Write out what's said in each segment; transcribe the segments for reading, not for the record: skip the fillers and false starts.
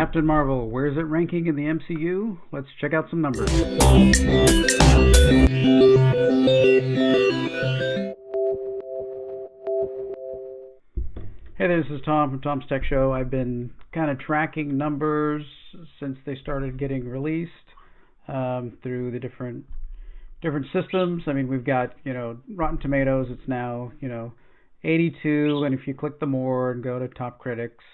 Captain Marvel, where's it ranking in the MCU? Let's check out some numbers. Hey there, this is Tom from Tom's Tech Show. I've been kind of tracking numbers since they started getting released through the different systems. I mean, we've got, Rotten Tomatoes, it's now, 82, and if you click the more and go to Top Critics,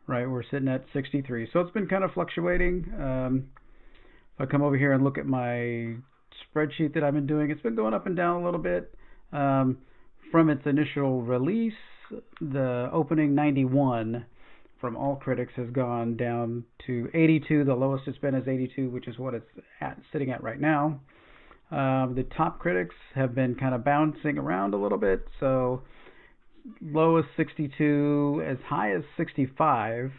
right, we're sitting at 63. So it's been kind of fluctuating. If I come over here and look at my spreadsheet that I've been doing, it's been going up and down a little bit. From its initial release, the opening 91 from all critics has gone down to 82. The lowest it's been is 82, which is what it's sitting at right now. The top critics have been kind of bouncing around a little bit, so low as 62, as high as 65.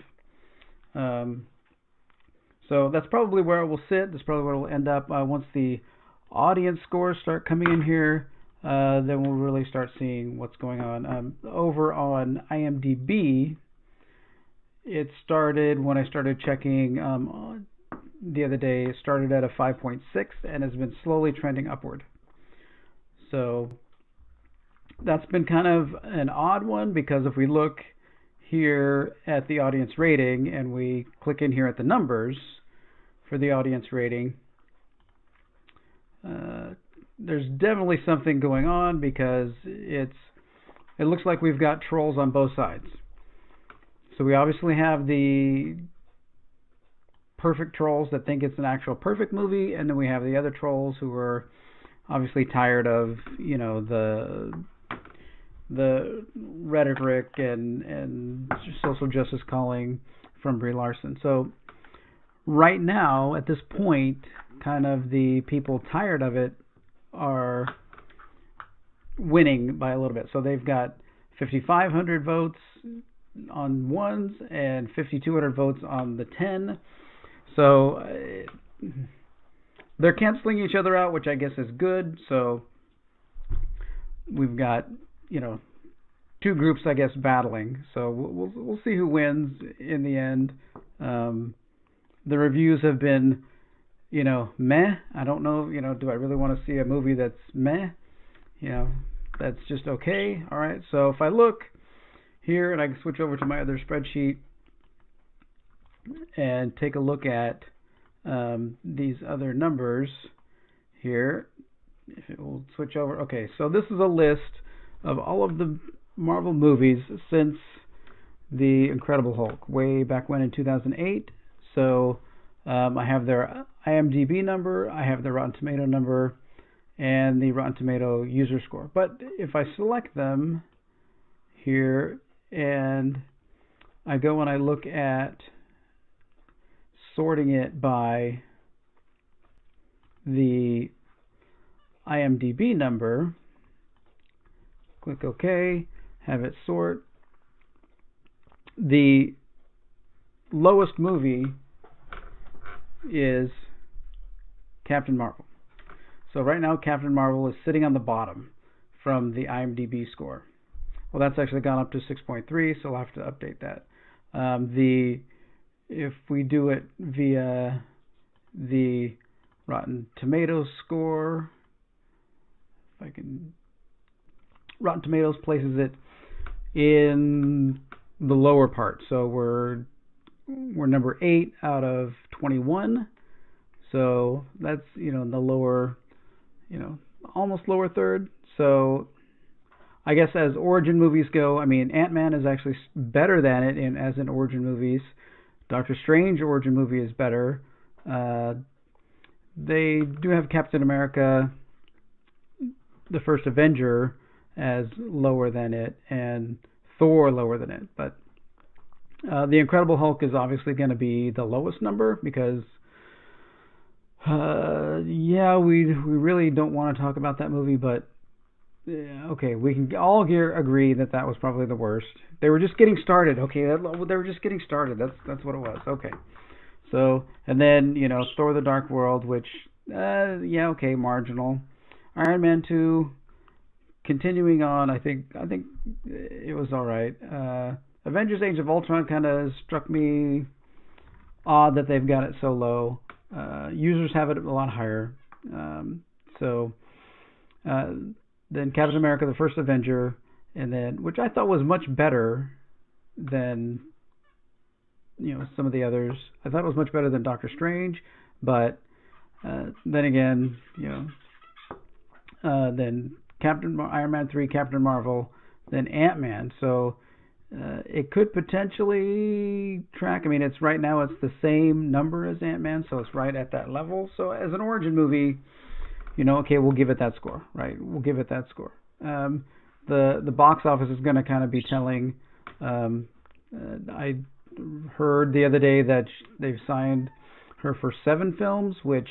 So that's probably where it will sit. That's probably where it will end up. Once the audience scores start coming in here, then we'll really start seeing what's going on. Over on IMDb, it started when I started checking the other day. It started at a 5.6 and has been slowly trending upward. So that's been kind of an odd one, because if we look here at the audience rating and we click in here at the numbers for the audience rating, there's definitely something going on, because it looks like we've got trolls on both sides. So we obviously have the perfect trolls that think it's an actual perfect movie, and then we have the other trolls who are obviously tired of, the rhetoric and social justice calling from Brie Larson. So right now, at this point, kind of the people tired of it are winning by a little bit. So they've got 5,500 votes on ones and 5,200 votes on the 10. So they're canceling each other out, which I guess is good. So we've got, two groups, I guess, battling. So we'll see who wins in the end. The reviews have been, meh. I don't know, do I really want to see a movie that's meh? That's just okay. All right. So if I look here and I can switch over to my other spreadsheet and take a look at these other numbers here, if it will switch over. Okay, so this is a list of all of the Marvel movies since The Incredible Hulk, way back when in 2008. So I have their IMDb number, I have their Rotten Tomato number, and the Rotten Tomato user score. But if I select them here and I go and I look at sorting it by the IMDb number, click OK, have it sort. The lowest movie is Captain Marvel. So right now Captain Marvel is sitting on the bottom from the IMDb score. Well, that's actually gone up to 6.3, so I'll have to update that. If we do it via the Rotten Tomatoes score, if I can, Rotten Tomatoes places it in the lower part. So we're number 8 out of 21. So that's, the lower, almost lower third. So I guess as origin movies go, I mean, Ant-Man is actually better than it as in origin movies. Doctor Strange origin movie is better. They do have Captain America, the first Avenger, as lower than it, and Thor lower than it. But the Incredible Hulk is obviously going to be the lowest number, because we really don't want to talk about that movie, but okay, we can all here agree that was probably the worst. They were just getting started. Okay, they were just getting started. That's what it was. Okay. So, and then, Thor: The Dark World, which okay, marginal. Iron Man 2, continuing on, I think it was all right. Avengers: Age of Ultron kind of struck me odd that they've got it so low. Users have it a lot higher. So then Captain America: The First Avenger, and then, which I thought was much better than some of the others. I thought it was much better than Doctor Strange, but then again, then Iron Man 3, Captain Marvel, then Ant-Man. So it could potentially track. I mean, it's right now it's the same number as Ant-Man, so it's right at that level. So as an origin movie, okay, we'll give it that score, right? We'll give it that score. The box office is going to kind of be telling. I heard the other day that they've signed her for 7 films, which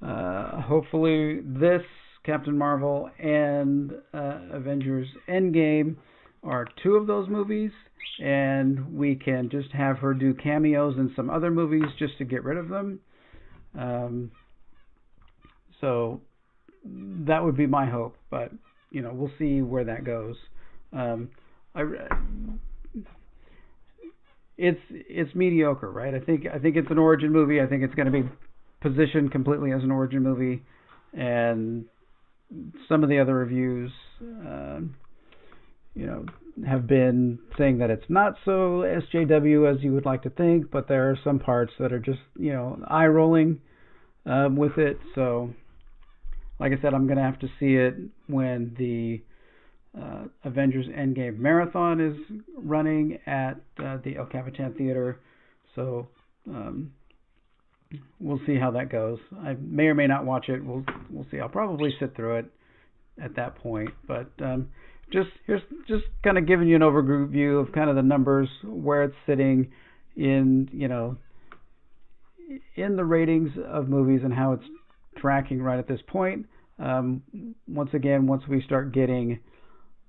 hopefully this Captain Marvel and Avengers Endgame are 2 of those movies, and we can just have her do cameos in some other movies just to get rid of them. So that would be my hope, but we'll see where that goes. It's mediocre, right? I think it's an origin movie. I think it's going to be positioned completely as an origin movie, and some of the other reviews, have been saying that it's not so SJW as you would like to think, but there are some parts that are just eye rolling with it. So, like I said, I'm going to have to see it when the Avengers Endgame Marathon is running at the El Capitan Theater. So we'll see how that goes. I may or may not watch it. We'll see. I'll probably sit through it at that point. But just kind of giving you an overview of kind of the numbers, where it's sitting in in the ratings of movies and how it's tracking right at this point. Once again, once we start getting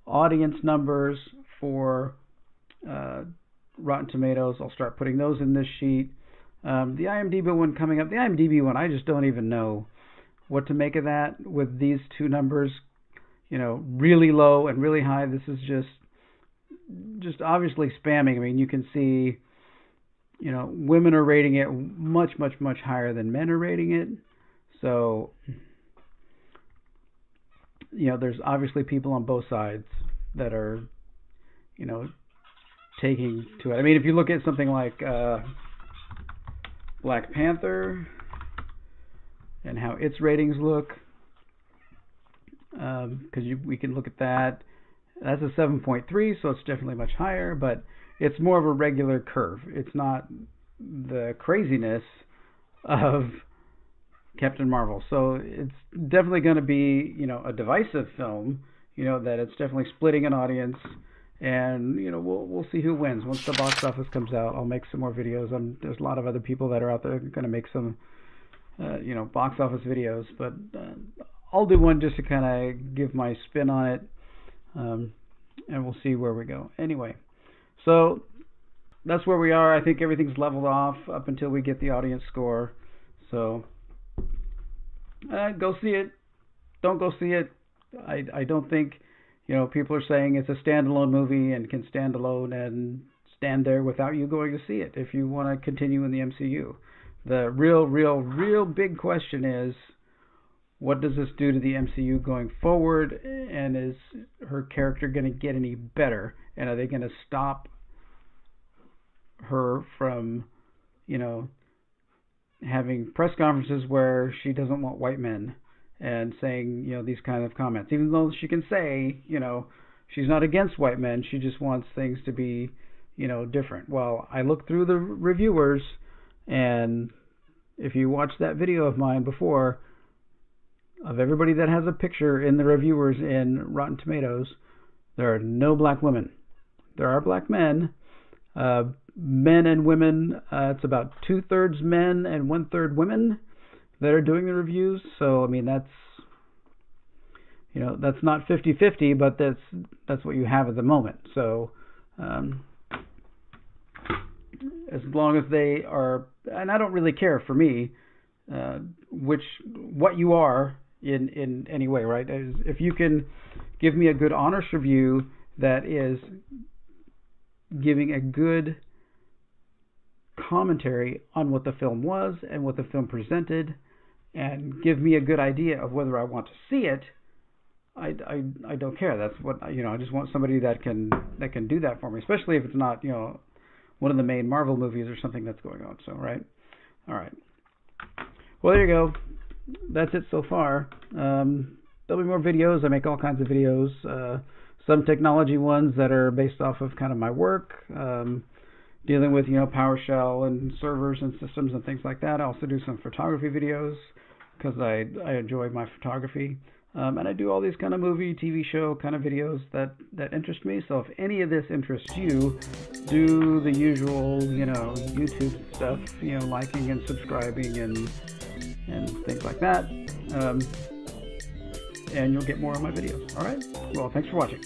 audience numbers for Rotten Tomatoes, I'll start putting those in this sheet. The IMDb one coming up. The IMDb one, I just don't even know what to make of that with these 2 numbers, really low and really high. This is just obviously spamming. I mean, you can see, women are rating it much, much, much higher than men are rating it. So, there's obviously people on both sides that are, taking to it. I mean, if you look at something like Black Panther and how its ratings look, because we can look at that. That's a 7.3, so it's definitely much higher, but it's more of a regular curve. It's not the craziness of Captain Marvel. So it's definitely going to be, a divisive film, that it's definitely splitting an audience, and, we'll see who wins. Once the box office comes out, I'll make some more videos. There's a lot of other people that are out there going to make some, box office videos, but I'll do one just to kind of give my spin on it, and we'll see where we go. Anyway, so that's where we are. I think everything's leveled off up until we get the audience score. So go see it. Don't go see it. I don't think, people are saying it's a standalone movie and can stand alone and stand there without you going to see it if you want to continue in the MCU. The real big question is, what does this do to the MCU going forward? And is her character going to get any better? And are they going to stop her from, having press conferences where she doesn't want white men and saying, these kind of comments, even though she can say, she's not against white men, she just wants things to be, different. Well, I looked through the reviewers, and if you watched that video of mine before, of everybody that has a picture in the reviewers in Rotten Tomatoes, there are no black women. There are black men. Men and women, it's about 2/3 men and 1/3 women that are doing the reviews. So, I mean, that's not 50-50, but that's what you have at the moment. So, as long as they are, and I don't really care for me, what you are in any way, right? If you can give me a good honest review that is giving a good commentary on what the film was and what the film presented, and give me a good idea of whether I want to see it, I don't care. That's what I just want somebody that can do that for me, especially if it's not one of the main Marvel movies or something that's going on. So right, all right. Well, there you go. That's it so far. There'll be more videos. I make all kinds of videos. Some technology ones that are based off of kind of my work, dealing with PowerShell and servers and systems and things like that. I also do some photography videos because I enjoy my photography. And I do all these kind of movie, TV show kind of videos that interest me. So if any of this interests you, do the usual, YouTube stuff, liking and subscribing and things like that. And you'll get more of my videos. All right? Well, thanks for watching.